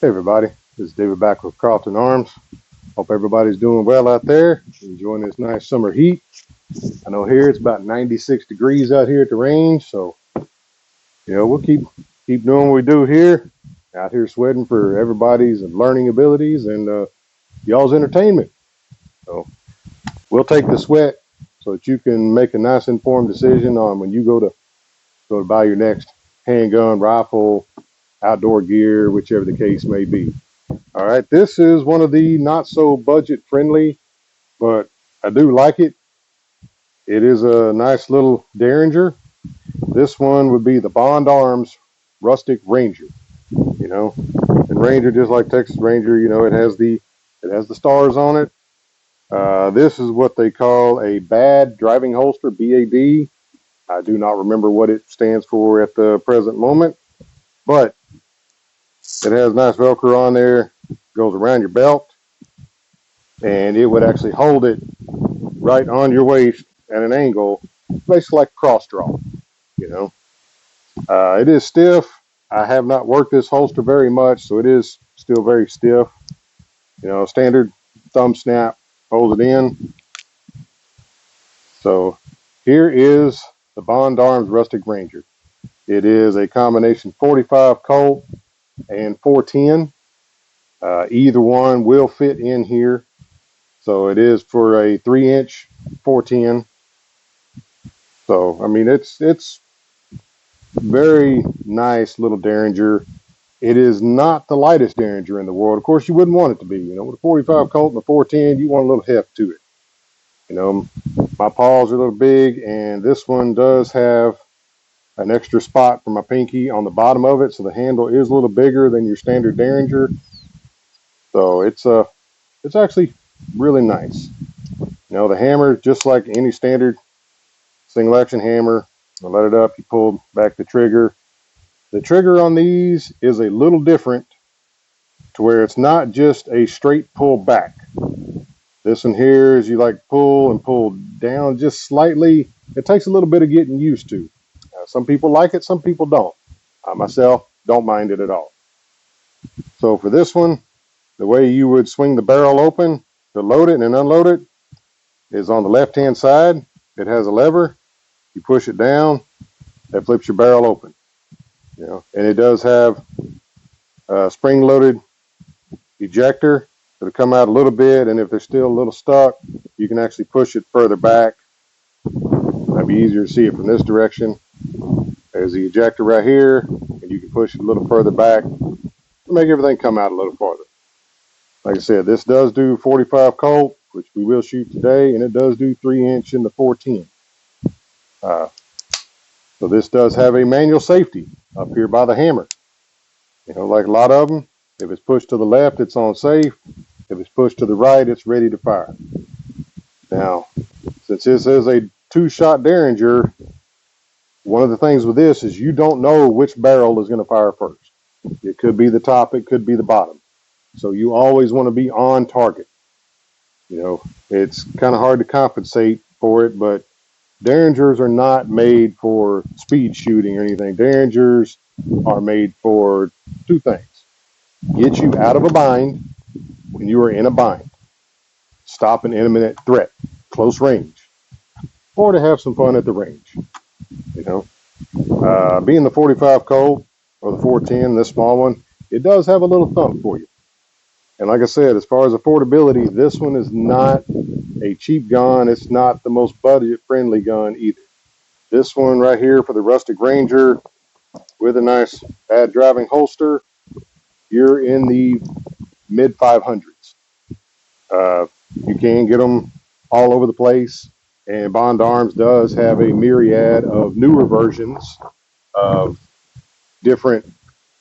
Hey everybody, this is David back with Carlton Arms. Hope everybody's doing well out there, enjoying this nice summer heat. I know here it's about 96 degrees out here at the range, so we'll keep doing what we do here, out here sweating for everybody's learning abilities and y'all's entertainment. So we'll take the sweat so that you can make a nice informed decision on when you go to buy your next handgun, rifle, outdoor gear, whichever the case may be. All right, this is one of the not so budget friendly, but I do like it. It is a nice little Derringer. This one would be the Bond Arms Rustic Ranger. And Ranger, just like Texas Ranger, it has the stars on it. This is what they call a bad driving holster, BAD. I do not remember what it stands for at the present moment, but it has nice Velcro on there, goes around your belt, and it would actually hold it right on your waist at an angle, basically like a cross draw. You know, it is stiff. I have not worked this holster very much, so it is still very stiff. Standard thumb snap holds it in. So here is the Bond Arms Rustic Ranger. It is a combination 45 Colt and 410. Either one will fit in here. So it is for a 3-inch 410. So I mean, it's very nice little Derringer. It is not the lightest Derringer in the world. Of course, you wouldn't want it to be. With a 45 Colt and a 410, you want a little heft to it. My paws are a little big, and this one does have an extra spot for my pinky on the bottom of it, so the handle is a little bigger than your standard Derringer. So it's actually really nice. The hammer, just like any standard single action hammer, you let it up, you pull back the trigger. The trigger on these is a little different to where it's not just a straight pull back. This one here is you pull and pull down just slightly. It takes a little bit of getting used to. Some people like it, some people don't. I myself don't mind it at all. So for this one, the way you would swing the barrel open to load it and unload it is on the left-hand side. It has a lever. You push it down, that flips your barrel open. And it does have a spring-loaded ejector. It'll come out a little bit, and if they're still a little stuck, you can actually push it further back. Might be easier to see it from this direction. There's the ejector right here, and you can push it a little further back to make everything come out a little farther. Like I said, this does do 45 Colt, which we will shoot today, and it does do 3-inch in the 410. So this does have a manual safety up here by the hammer. Like a lot of them, if it's pushed to the left, it's on safe. If it's pushed to the right, it's ready to fire. Now, since this is a 2-shot Derringer, one of the things with this is you don't know which barrel is going to fire first. It could be the top, it could be the bottom. So you always want to be on target. It's kind of hard to compensate for it, but Derringers are not made for speed shooting or anything. Derringers are made for 2 things. Get you out of a bind when you are in a bind. Stop an imminent threat, close range, or to have some fun at the range. Being the 45 Colt or the 410, this small one, it does have a little thump for you. And like I said, as far as affordability, this one is not a cheap gun. It's not the most budget-friendly gun either. This one right here for the Rustic Ranger with a nice bad driving holster, you're in the mid-500s. You can get them all over the place, and Bond Arms does have a myriad of newer versions of different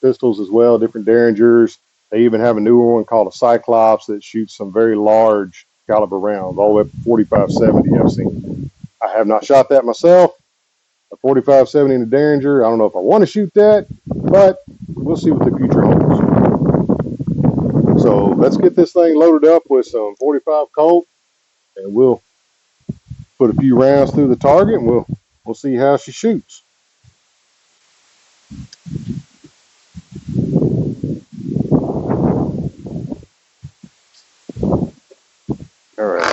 pistols as well, different Derringers. They even have a newer one called a Cyclops that shoots some very large caliber rounds, all the way up to 45-70 I've seen. I have not shot that myself. A 45-70 in a Derringer, I don't know if I want to shoot that, but we'll see what the future holds. So let's get this thing loaded up with some 45 Colt, and we'll put a few rounds through the target, and we'll see how she shoots.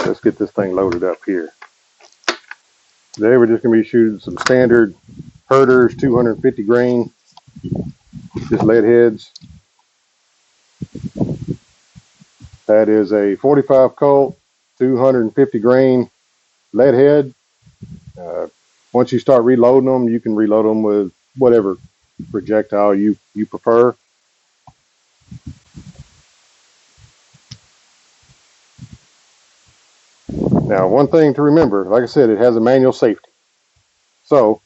let's get this thing loaded up here. Today we're just going to be shooting some standard herders, 250 grain, just lead heads. That is a 45 Colt, 250 grain lead head. Once you start reloading them, you can reload them with whatever projectile you prefer. Now, one thing to remember, like I said, it has a manual safety. So,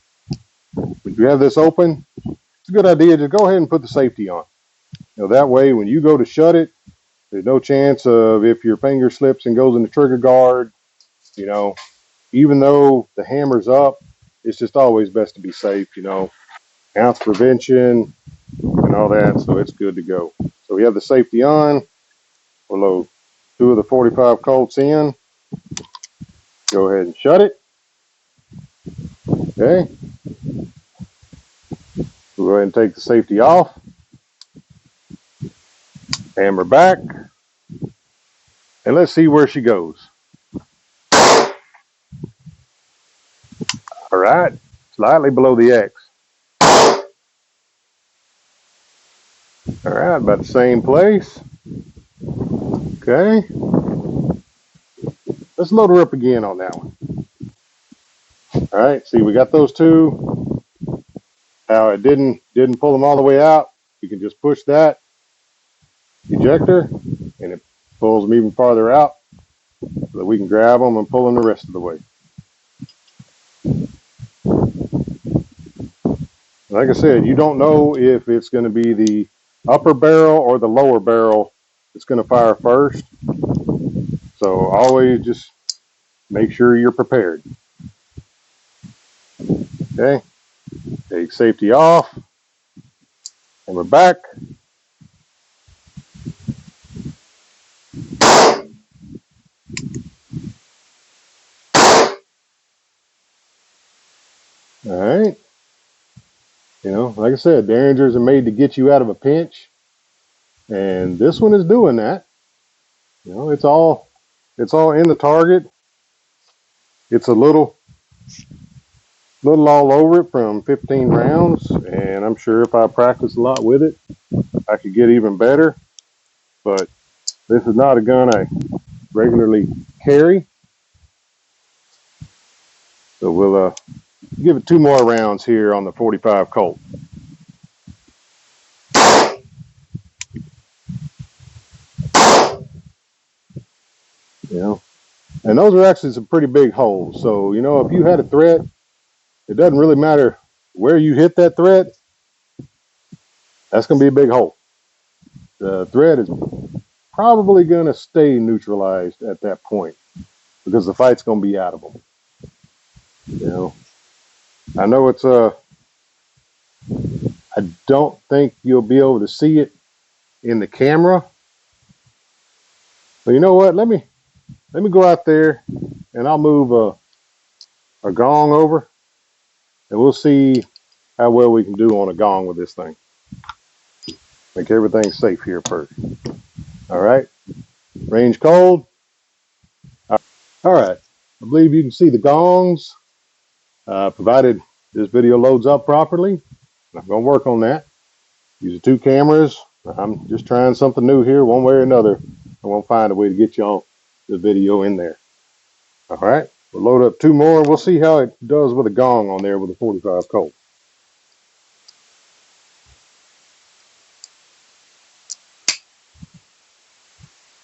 if you have this open, it's a good idea to go ahead and put the safety on. That way, when you go to shut it, there's no chance of if your finger slips and goes in the trigger guard, even though the hammer's up, it's just always best to be safe, ounce prevention and all that, so it's good to go. So we have the safety on. We'll load 2 of the 45 Colts in. Go ahead and shut it. Okay. We'll go ahead and take the safety off. Hammer back. And let's see where she goes. All right. Slightly below the X. All right. About the same place. Okay. Let's load her up again on that one. All right. See, we got those 2. How it didn't pull them all the way out. You can just push that ejector and it pulls them even farther out so that we can grab them and pull them the rest of the way. Like I said, you don't know if it's going to be the upper barrel or the lower barrel that's going to fire first. So always just make sure you're prepared. Okay. Take safety off. And we're back. All right. Like I said, Derringers are made to get you out of a pinch. And this one is doing that. It's all in the target. It's a little all over it from 15 rounds. And I'm sure if I practice a lot with it, I could get even better. But this is not a gun I regularly carry. So we'll give it 2 more rounds here on the 45 Colt. And those are actually some pretty big holes. So, if you had a threat, it doesn't really matter where you hit that threat. That's going to be a big hole. The threat is probably going to stay neutralized at that point because the fight's going to be out of them. I know it's I don't think you'll be able to see it in the camera. But you know what? Let me go out there and I'll move a gong over and we'll see how well we can do on a gong with this thing. Make everything safe here first. All right. Range cold. All right. I believe you can see the gongs, provided this video loads up properly. I'm going to work on that. Using 2 cameras. I'm just trying something new here, one way or another. I won't find a way to get y'all the video in there. All right. We'll load up 2 more. We'll see how it does with a gong on there with a 45 Colt.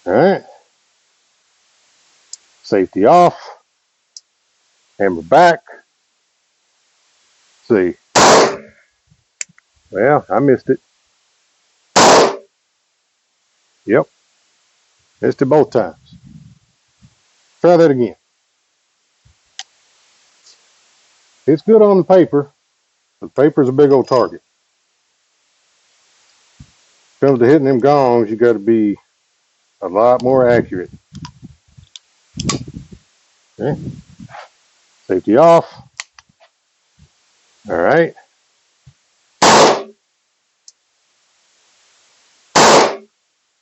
All right. Safety off. Hammer back. See. Well, I missed it. Yep. Missed it both times. Try that again. It's good on the paper. The paper's a big old target. When it comes to hitting them gongs, you got to be a lot more accurate. Okay. Safety off. All right.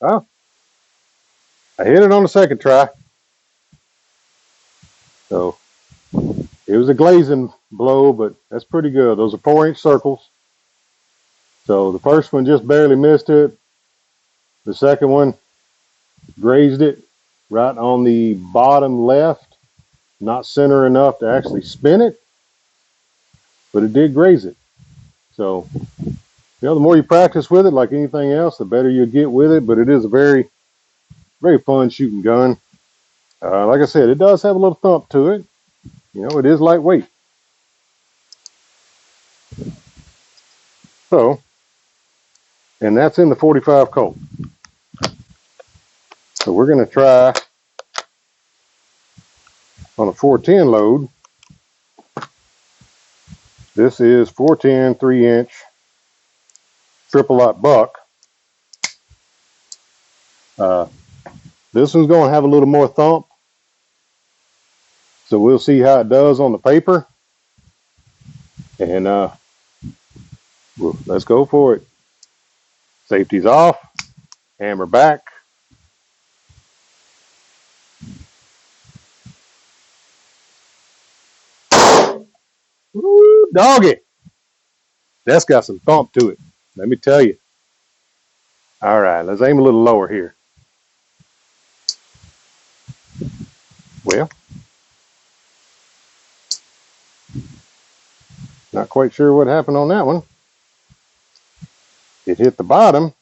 Oh, I hit it on the second try. So it was a glazing blow, but that's pretty good. Those are 4-inch circles. So the first one just barely missed it. The second one grazed it right on the bottom left, not center enough to actually spin it, but it did graze it. So, the more you practice with it, like anything else, the better you get with it. But it is a very, very fun shooting gun. Like I said, it does have a little thump to it. It is lightweight. So, and that's in the 45 Colt. So we're going to try on a 410 load. This is 410 3-inch triple lot buck. This one's going to have a little more thump. So we'll see how it does on the paper. And let's go for it. Safety's off. Hammer back. Woo, doggy. That's got some thump to it. Let me tell you. All right, let's aim a little lower here. Well, not quite sure what happened on that one. It hit the bottom,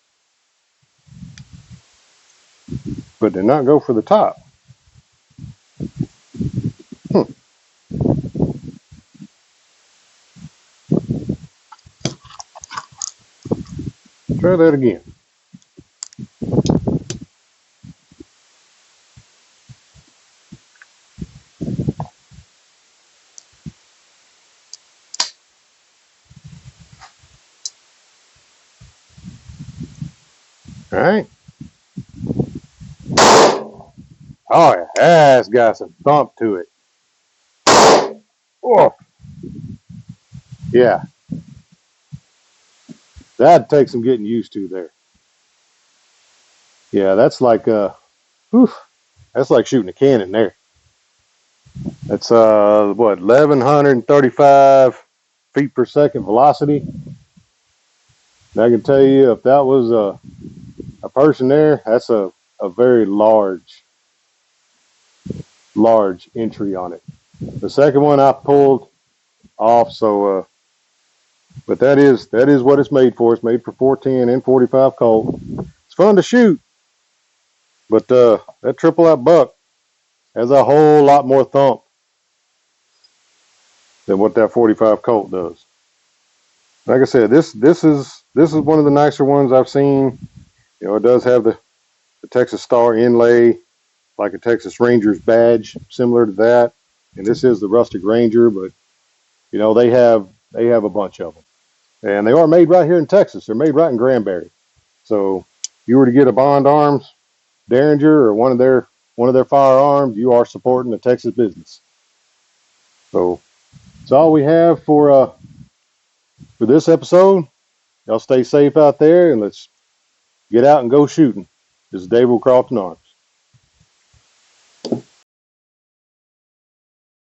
but did not go for the top. Try that again. All right. Oh, that's got some thump to it. Oh, yeah. That'd take some getting used to there. Yeah, that's like that's like shooting a cannon there. That's 1135 feet per second velocity. And I can tell you, if that was a person there, that's a very large entry on it. The second one I pulled off, so but that is what it's made for. It's made for 410 and 45 Colt. It's fun to shoot, but that triple out buck has a whole lot more thump than what that 45 Colt does. Like I said, this is one of the nicer ones I've seen. It does have the Texas Star inlay, like a Texas Ranger's badge, similar to that. And this is the Rustic Ranger, but they have a bunch of them, and they are made right here in Texas. They're made right in Granbury. So if you were to get a Bond Arms Derringer or one of their firearms, you are supporting the Texas business. So that's all we have for this episode. Y'all stay safe out there, and let's get out and go shooting. This is Dave Crofton Arms.